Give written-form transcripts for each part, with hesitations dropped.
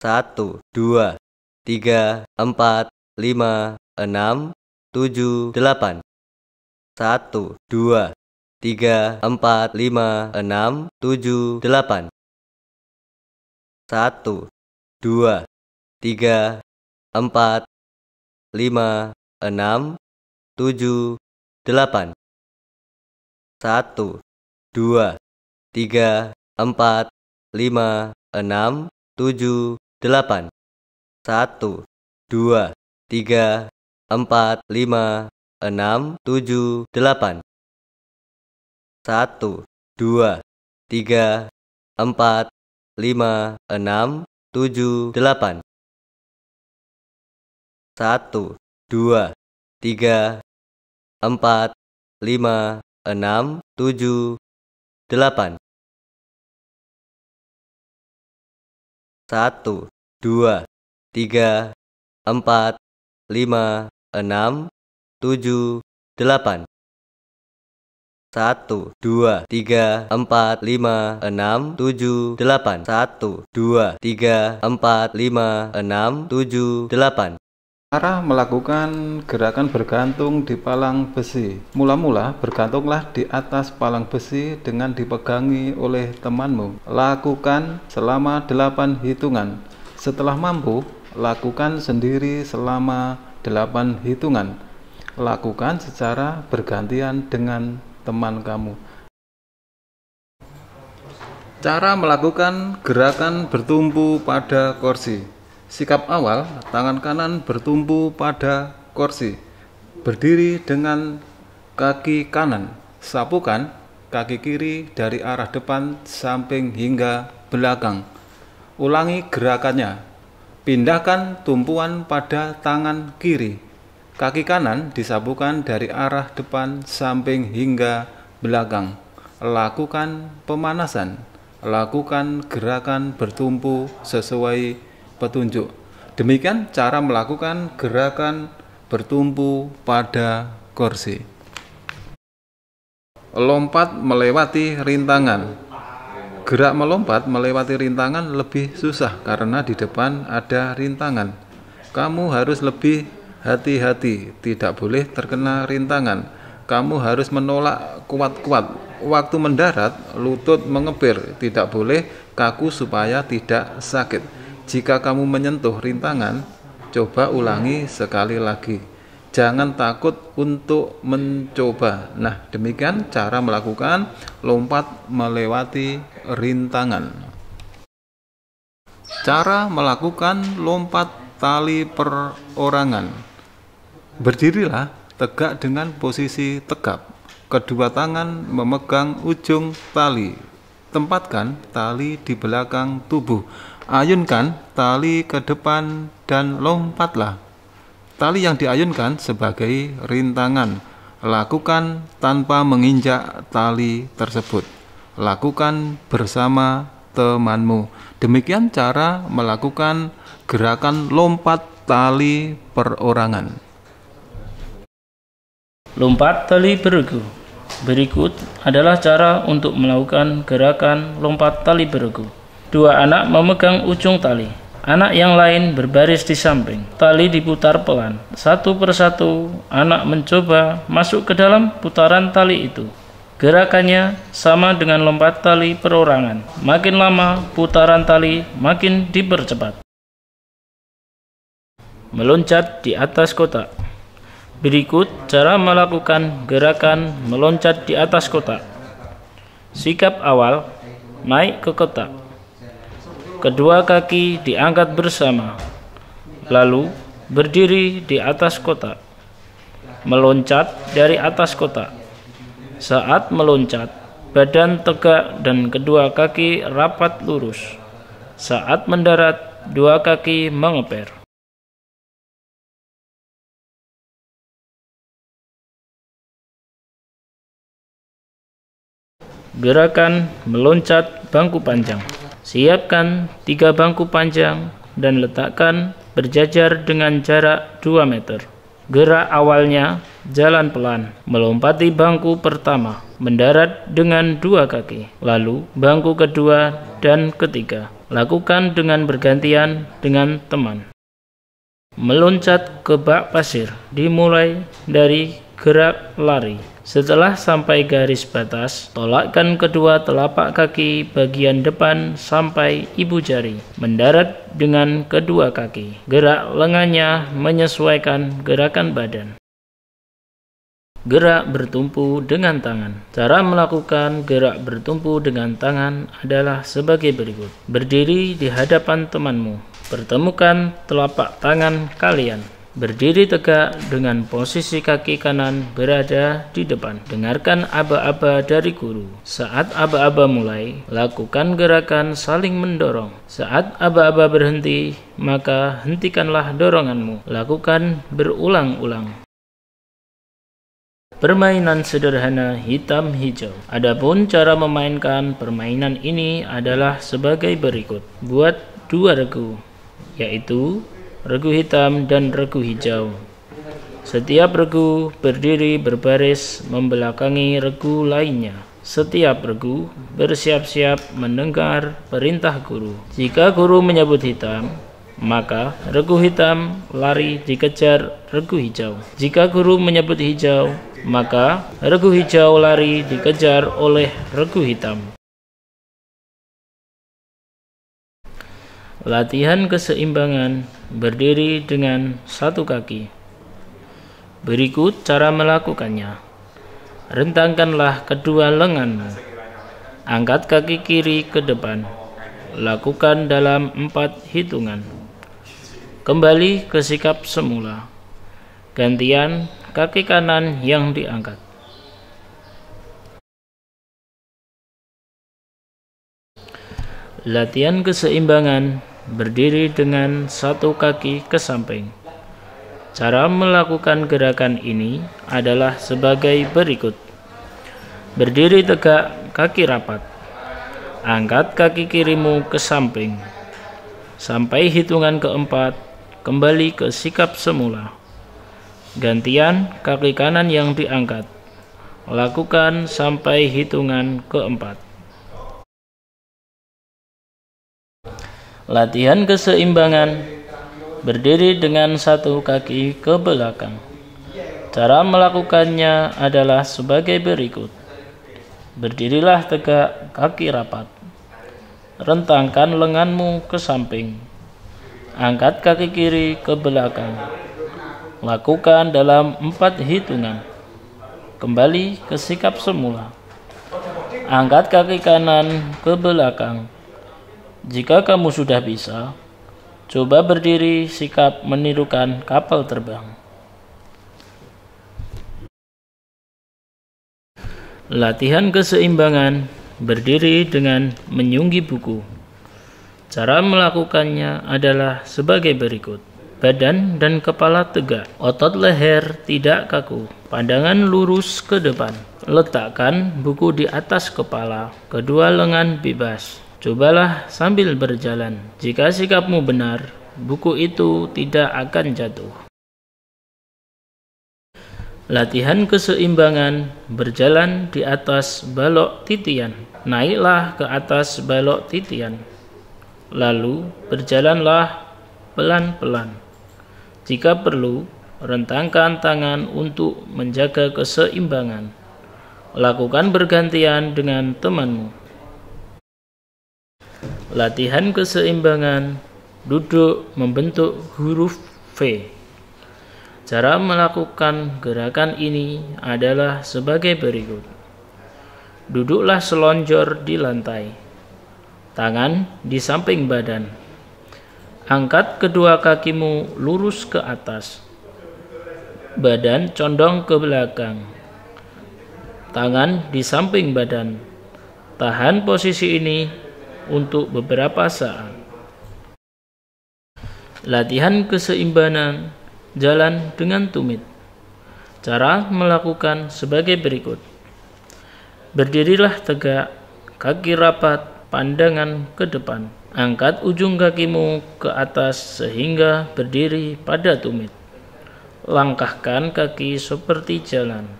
1, 2, 3, 4, 5, 6, 7, 8. 1, 2, 3, 4, 5, 6, 7, 8. 1, 2, 3, 4, 5, 6, 7, 8. 1, 2, 3, 4, 5, 6, 7, 8. 1, 2, 3, 4, 5, 6, 7, 8. 1, 2, 3, 4, 5, 6, 7, 8. 1, 2, 3, 4, 5, 6, 7, 8. 1, 2, 3, 4, 5, 6, 7, 8. 1, 2, 3, 4, 5, 6, 7, 8. 1, 2, 3, 4, 5, 6, 7, 8. Cara melakukan gerakan bergantung di palang besi. Mula-mula bergantunglah di atas palang besi dengan dipegangi oleh temanmu. Lakukan selama 8 hitungan. Setelah mampu, lakukan sendiri selama 8 hitungan. Lakukan secara bergantian dengan teman kamu. Cara melakukan gerakan bertumpu pada kursi. Sikap awal, tangan kanan bertumpu pada kursi. Berdiri dengan kaki kanan. Sapukan kaki kiri dari arah depan, samping hingga belakang. Ulangi gerakannya. Pindahkan tumpuan pada tangan kiri. Kaki kanan disapukan dari arah depan, samping hingga belakang. Lakukan pemanasan. Lakukan gerakan bertumpu sesuai petunjuk. Demikian cara melakukan gerakan bertumpu pada kursi. Lompat melewati rintangan. Gerak melompat melewati rintangan lebih susah karena di depan ada rintangan. Kamu harus lebih hati-hati, tidak boleh terkena rintangan. Kamu harus menolak kuat-kuat. Waktu mendarat, lutut mengebir, tidak boleh kaku supaya tidak sakit. Jika kamu menyentuh rintangan, coba ulangi sekali lagi. Jangan takut untuk mencoba. Nah, demikian cara melakukan lompat melewati rintangan. Cara melakukan lompat tali perorangan. Berdirilah tegak dengan posisi tegap. Kedua tangan memegang ujung tali. Tempatkan tali di belakang tubuh. Ayunkan tali ke depan dan lompatlah. Tali yang diayunkan sebagai rintangan. Lakukan tanpa menginjak tali tersebut. Lakukan bersama temanmu. Demikian cara melakukan gerakan lompat tali perorangan. Lompat tali beregu. Berikut adalah cara untuk melakukan gerakan lompat tali beregu. Dua anak memegang ujung tali. Anak yang lain berbaris di samping. Tali diputar pelan. Satu persatu, anak mencoba masuk ke dalam putaran tali itu. Gerakannya sama dengan lompat tali perorangan. Makin lama, putaran tali makin dipercepat. Meloncat di atas kotak. Berikut cara melakukan gerakan meloncat di atas kotak. Sikap awal, naik ke kotak. Kedua kaki diangkat bersama, lalu berdiri di atas kotak. Meloncat dari atas kotak. Saat meloncat, badan tegak dan kedua kaki rapat lurus. Saat mendarat, dua kaki mengeper. Gerakan meloncat bangku panjang. Siapkan 3 bangku panjang dan letakkan berjajar dengan jarak 2 meter. Gerak awalnya jalan pelan, melompati bangku pertama, mendarat dengan 2 kaki, lalu bangku kedua dan ketiga. Lakukan dengan bergantian dengan teman. Meloncat ke bak pasir dimulai dari gerak lari. Setelah sampai garis batas, tolakkan kedua telapak kaki bagian depan sampai ibu jari. Mendarat dengan kedua kaki. Gerak lengannya menyesuaikan gerakan badan. Gerak bertumpu dengan tangan. Cara melakukan gerak bertumpu dengan tangan adalah sebagai berikut. Berdiri di hadapan temanmu. Pertemukan telapak tangan kalian. Berdiri tegak dengan posisi kaki kanan berada di depan. Dengarkan aba-aba dari guru. Saat aba-aba mulai, lakukan gerakan saling mendorong. Saat aba-aba berhenti, maka hentikanlah doronganmu. Lakukan berulang-ulang. Permainan sederhana hitam hijau. Adapun cara memainkan permainan ini adalah sebagai berikut. Buat 2 regu, yaitu regu hitam dan regu hijau. Setiap regu berdiri berbaris membelakangi regu lainnya. Setiap regu bersiap-siap mendengar perintah guru. Jika guru menyebut hitam, maka regu hitam lari dikejar regu hijau. Jika guru menyebut hijau, maka regu hijau lari dikejar oleh regu hitam. Latihan keseimbangan berdiri dengan 1 kaki. Berikut cara melakukannya. Rentangkanlah kedua lenganmu. Angkat kaki kiri ke depan. Lakukan dalam 4 hitungan. Kembali ke sikap semula. Gantian kaki kanan yang diangkat. Latihan keseimbangan berdiri dengan 1 kaki ke samping. Cara melakukan gerakan ini adalah sebagai berikut. Berdiri tegak, kaki rapat. Angkat kaki kirimu ke samping. Sampai hitungan keempat, kembali ke sikap semula. Gantian kaki kanan yang diangkat. Lakukan sampai hitungan keempat. Latihan keseimbangan berdiri dengan 1 kaki ke belakang. Cara melakukannya adalah sebagai berikut. Berdirilah tegak, kaki rapat. Rentangkan lenganmu ke samping. Angkat kaki kiri ke belakang. Lakukan dalam 4 hitungan. Kembali ke sikap semula. Angkat kaki kanan ke belakang. Jika kamu sudah bisa, coba berdiri sikap menirukan kapal terbang. Latihan keseimbangan berdiri dengan menyunggi buku. Cara melakukannya adalah sebagai berikut. Badan dan kepala tegak, otot leher tidak kaku, pandangan lurus ke depan. Letakkan buku di atas kepala, kedua lengan bebas. Cobalah sambil berjalan. Jika sikapmu benar, buku itu tidak akan jatuh. Latihan keseimbangan berjalan di atas balok titian. Naiklah ke atas balok titian. Lalu berjalanlah pelan-pelan. Jika perlu, rentangkan tangan untuk menjaga keseimbangan. Lakukan bergantian dengan temanmu. Latihan keseimbangan duduk membentuk huruf V. Cara melakukan gerakan ini adalah sebagai berikut. Duduklah selonjor di lantai. Tangan di samping badan. Angkat kedua kakimu lurus ke atas. Badan condong ke belakang. Tangan di samping badan. Tahan posisi ini untuk beberapa saat. Latihan keseimbangan jalan dengan tumit. Cara melakukan sebagai berikut. Berdirilah tegak, kaki rapat, pandangan ke depan. Angkat ujung kakimu ke atas sehingga berdiri pada tumit. Langkahkan kaki seperti jalan.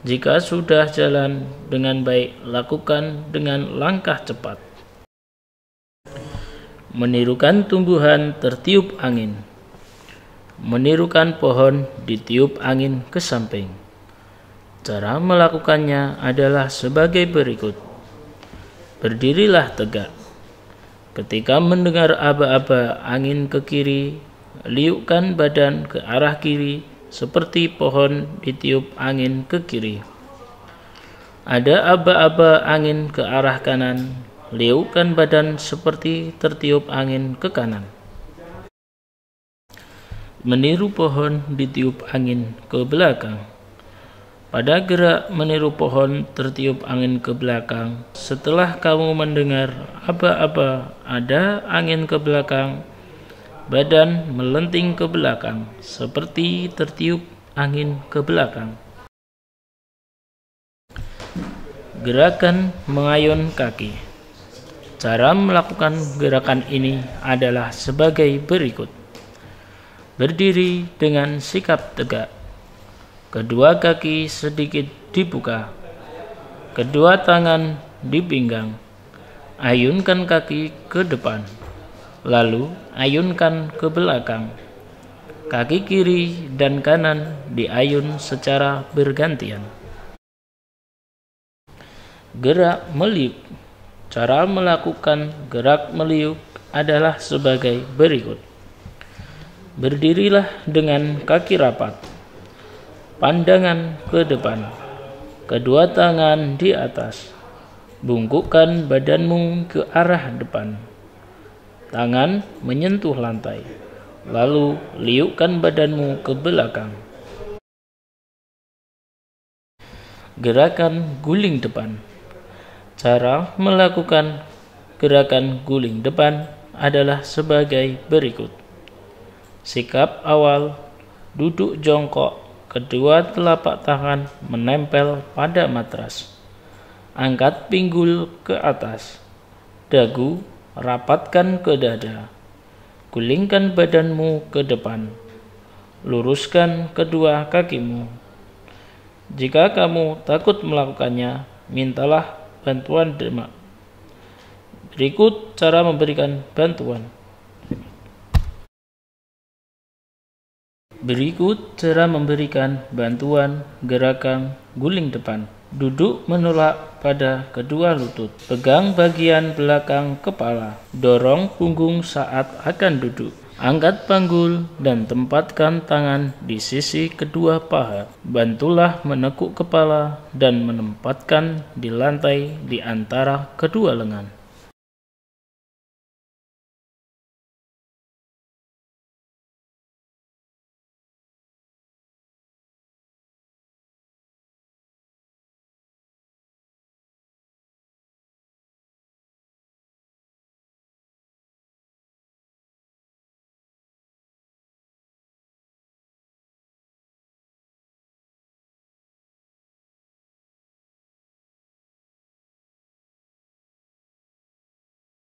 Jika sudah jalan dengan baik, lakukan dengan langkah cepat. Menirukan tumbuhan tertiup angin. Menirukan pohon ditiup angin ke samping. Cara melakukannya adalah sebagai berikut. Berdirilah tegak. Ketika mendengar aba-aba angin ke kiri, liukkan badan ke arah kiri seperti pohon ditiup angin ke kiri. Ada aba-aba angin ke arah kanan, liukkan badan seperti tertiup angin ke kanan. Meniru pohon ditiup angin ke belakang. Pada gerak meniru pohon tertiup angin ke belakang, setelah kamu mendengar aba-aba ada angin ke belakang, badan melenting ke belakang seperti tertiup angin ke belakang. Gerakan mengayun kaki. Cara melakukan gerakan ini adalah sebagai berikut. Berdiri dengan sikap tegak. Kedua kaki sedikit dibuka. Kedua tangan di pinggang. Ayunkan kaki ke depan. Lalu ayunkan ke belakang. Kaki kiri dan kanan diayun secara bergantian. Gerak meliuk. Cara melakukan gerak meliuk adalah sebagai berikut. Berdirilah dengan kaki rapat. Pandangan ke depan. Kedua tangan di atas. Bungkukkan badanmu ke arah depan. Tangan menyentuh lantai. Lalu liukkan badanmu ke belakang. Gerakan guling depan. Cara melakukan gerakan guling depan adalah sebagai berikut. Sikap awal, duduk jongkok, kedua telapak tangan menempel pada matras. Angkat pinggul ke atas. Dagu rapatkan ke dada. Gulingkan badanmu ke depan. Luruskan kedua kakimu. Jika kamu takut melakukannya, mintalah bantuan derma. Berikut cara memberikan bantuan. Berikut cara memberikan bantuan gerakan guling depan. Duduk menolak pada kedua lutut. Pegang bagian belakang kepala. Dorong punggung saat akan duduk. Angkat panggul dan tempatkan tangan di sisi kedua paha. Bantulah menekuk kepala dan menempatkan di lantai di antara kedua lengan.